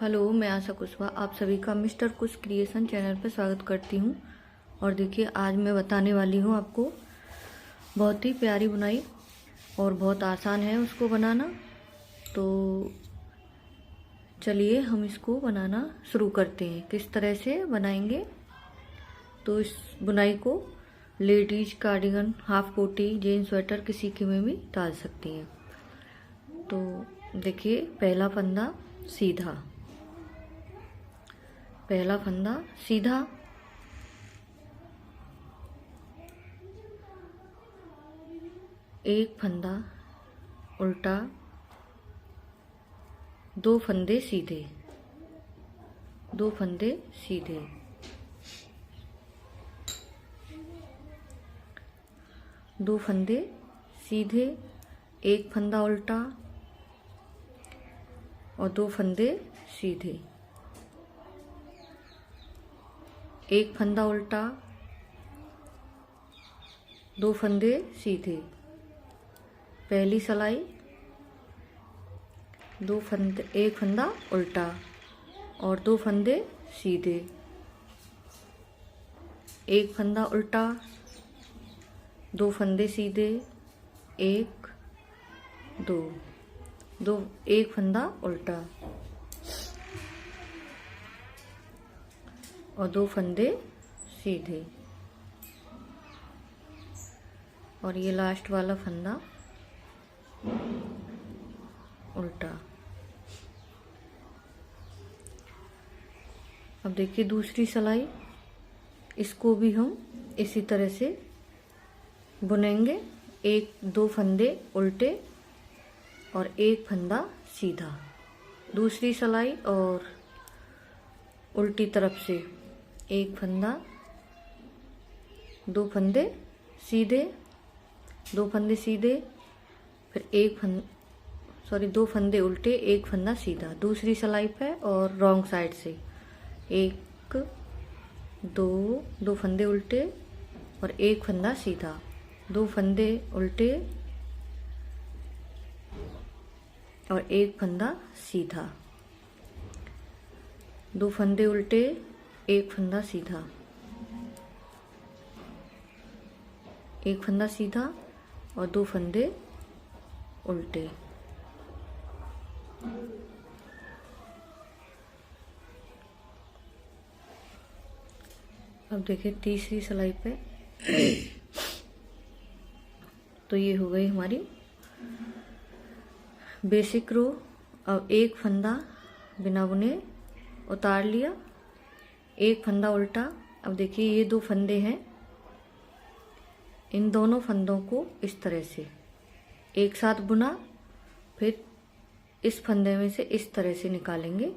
Hello, मैं आशा कुशवाहा आप सभी का मिस्टर कुश क्रिएशन चैनल पर स्वागत करती हूँ। और देखिए, आज मैं बताने वाली हूँ आपको बहुत ही प्यारी बुनाई और बहुत आसान है उसको बनाना। तो चलिए हम इसको बनाना शुरू करते हैं। किस तरह से बनाएंगे, तो इस बुनाई को लेडीज कार्डिगन, हाफ कोटी, जीन्स स्वेटर किसी के में भी डाल सकती हैं। तो देखिए, पहला फंदा सीधा, पहला फंदा सीधा, एक फंदा उल्टा, दो फंदे सीधे, दो फंदे सीधे, दो फंदे सीधे, एक फंदा उल्टा और दो फंदे सीधे, एक फंदा उल्टा, दो फंदे सीधे, पहली सिलाई, दो फंदे, एक फंदा उल्टा और दो फंदे सीधे, एक फंदा उल्टा, दो फंदे सीधे, एक, दो, एक फंदा उल्टा और दो फंदे सीधे, और ये लास्ट वाला फंदा उल्टा। अब देखिए दूसरी सिलाई, इसको भी हम इसी तरह से बुनेंगे। एक, दो फंदे उल्टे और एक फंदा सीधा, दूसरी सिलाई और उल्टी तरफ से एक फंदा, दो फंदे सीधे, दो फंदे सीधे, फिर दो फंदे उल्टे, एक फंदा सीधा, दूसरी सिलाई पे और रॉन्ग साइड से एक, दो फंदे उल्टे और एक फंदा सीधा, दो फंदे उल्टे और एक फंदा सीधा, दो फंदे उल्टे, एक फंदा सीधा, एक फंदा सीधा और दो फंदे उल्टे। अब देखिए तीसरी सिलाई पे तो ये हो गई हमारी बेसिक रो। अब एक फंदा बिना बुने उतार लिया, एक फंदा उल्टा। अब देखिए ये दो फंदे हैं, इन दोनों फंदों को इस तरह से एक साथ बुना, फिर इस फंदे में से इस तरह से निकालेंगे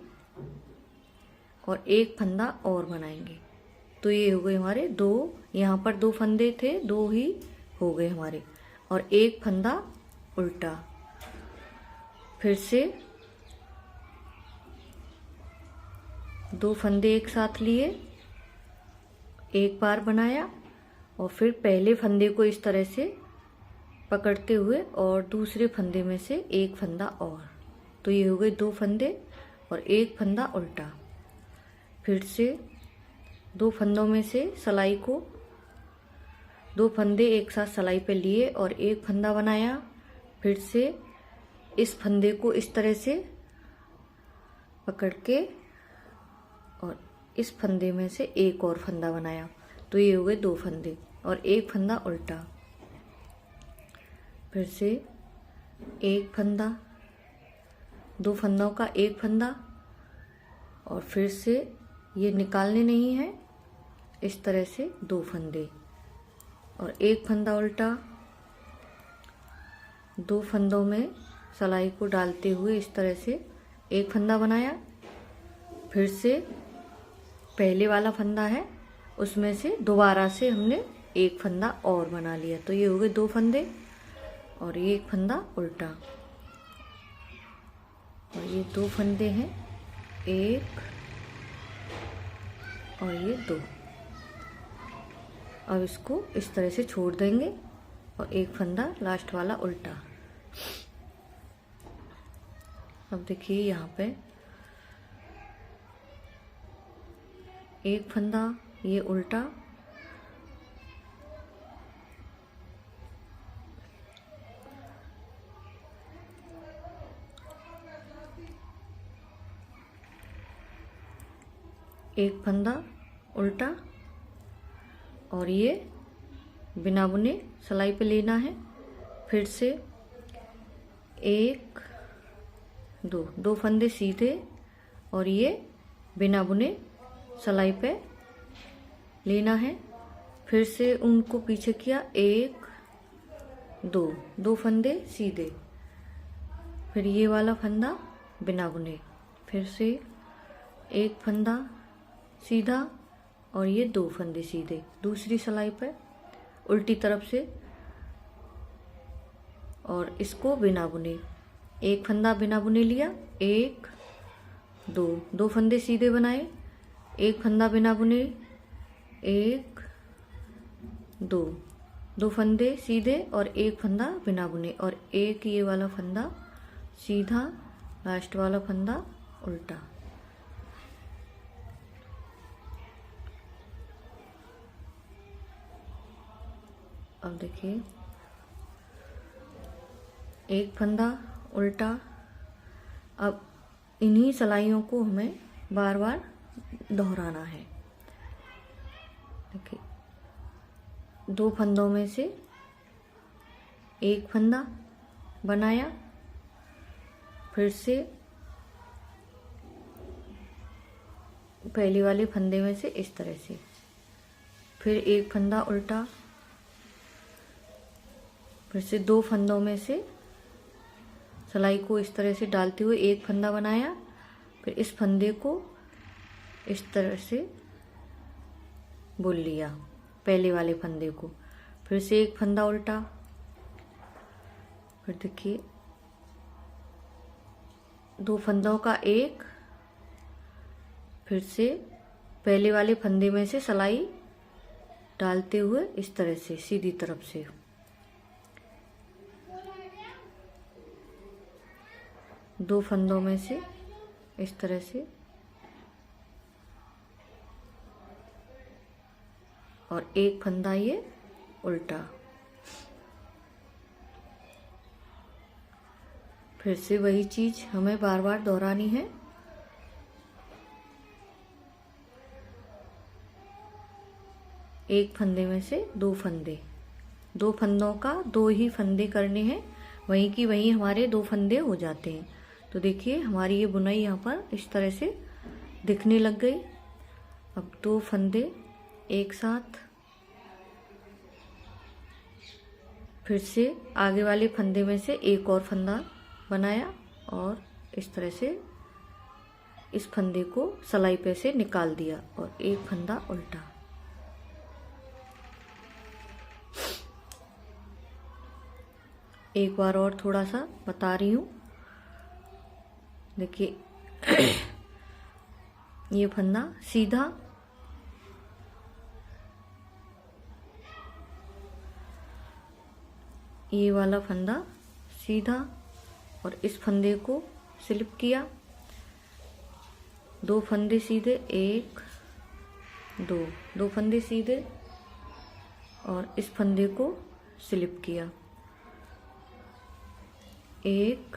और एक फंदा और बनाएंगे। तो ये हो गए हमारे दो, यहाँ पर दो फंदे थे, दो ही हो गए हमारे, और एक फंदा उल्टा। फिर से दो फंदे एक साथ लिए, एक बार बनाया और फिर पहले फंदे को इस तरह से पकड़ते हुए और दूसरे फंदे में से एक फंदा और। तो ये हो गए दो फंदे और एक फंदा उल्टा। फिर से दो फंदों में से सिलाई को, दो फंदे एक साथ सिलाई पे लिए और एक फंदा बनाया, फिर से इस फंदे को इस तरह से पकड़ के और इस फंदे में से एक और फंदा बनाया। तो ये हो गए दो फंदे और एक फंदा उल्टा। फिर से एक फंदा, दो फंदों का एक फंदा, और फिर से ये निकालने नहीं है, इस तरह से दो फंदे और एक फंदा उल्टा, दो फंदों में सिलाई को डालते हुए इस तरह से एक फंदा बनाया। फिर से पहले वाला फंदा है, उसमें से दोबारा से हमने एक फंदा और बना लिया। तो ये हो गए दो फंदे और ये एक फंदा उल्टा, और ये दो फंदे हैं, एक और ये दो। अब इसको इस तरह से छोड़ देंगे और एक फंदा लास्ट वाला उल्टा। अब देखिए यहाँ पे एक फंदा ये उल्टा, एक फंदा उल्टा, और ये बिना बुने सिलाई पे लेना है। फिर से एक दो फंदे सीधे और ये बिना बुने सिलाई पे लेना है। फिर से उनको पीछे किया, एक दो फंदे सीधे, फिर ये वाला फंदा बिना बुने, फिर से एक फंदा सीधा और ये दो फंदे सीधे दूसरी सिलाई पे उल्टी तरफ से, और इसको बिना बुने, एक फंदा बिना बुने लिया, एक दो फंदे सीधे बनाए, एक फंदा बिना बुने, एक दो फंदे सीधे और एक फंदा बिना बुने, और एक ये वाला फंदा सीधा, लास्ट वाला फंदा उल्टा। अब देखिए एक फंदा उल्टा। अब इन्हीं सिलाइयों को हमें बार बार दोहराना है। देखिए दो फंदों में से एक फंदा बनाया, फिर से पहले वाले फंदे में से इस तरह से, फिर एक फंदा उल्टा, फिर से दो फंदों में से सिलाई को इस तरह से डालते हुए एक फंदा बनाया, फिर इस फंदे को इस तरह से बुन लिया पहले वाले फंदे को, फिर से एक फंदा उल्टा, फिर देखिए दो फंदों का एक, फिर से पहले वाले फंदे में से सिलाई डालते हुए इस तरह से सीधी तरफ से, दो फंदों में से इस तरह से, और एक फंदा ये उल्टा, फिर से वही चीज हमें बार बार दोहरानी है। एक फंदे में से दो फंदे, दो फंदों का दो ही फंदे करने हैं, वहीं की वहीं हमारे दो फंदे हो जाते हैं। तो देखिए हमारी ये बुनाई यहाँ पर इस तरह से दिखने लग गई। अब दो फंदे एक साथ, फिर से आगे वाले फंदे में से एक और फंदा बनाया और इस तरह से इस फंदे को सिलाई पे से निकाल दिया और एक फंदा उल्टा। एक बार और थोड़ा सा बता रही हूँ। देखिए ये फंदा सीधा, ये वाला फंदा सीधा और इस फंदे को स्लिप किया, दो फंदे सीधे, एक दो फंदे सीधे और इस फंदे को स्लिप किया, एक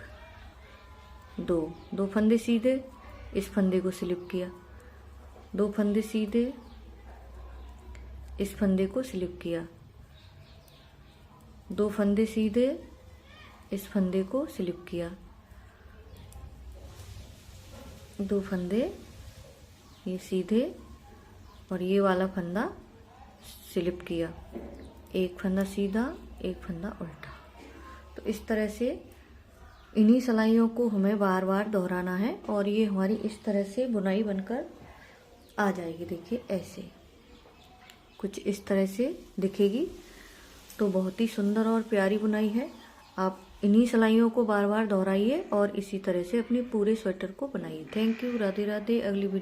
दो फंदे सीधे, इस फंदे को स्लिप किया, दो फंदे सीधे, इस फंदे को स्लिप किया, दो फंदे सीधे, इस फंदे को स्लिप किया, दो फंदे ये सीधे और ये वाला फंदा स्लिप किया, एक फंदा सीधा, एक फंदा उल्टा। तो इस तरह से इन्हीं सिलाइयों को हमें बार बार दोहराना है और ये हमारी इस तरह से बुनाई बनकर आ जाएगी। देखिए ऐसे कुछ इस तरह से दिखेगी। तो बहुत ही सुंदर और प्यारी बुनाई है। आप इन्हीं सिलाइयों को बार बार दोहराइए और इसी तरह से अपने पूरे स्वेटर को बनाइए। Thank you. राधे राधे। अगली वीडियो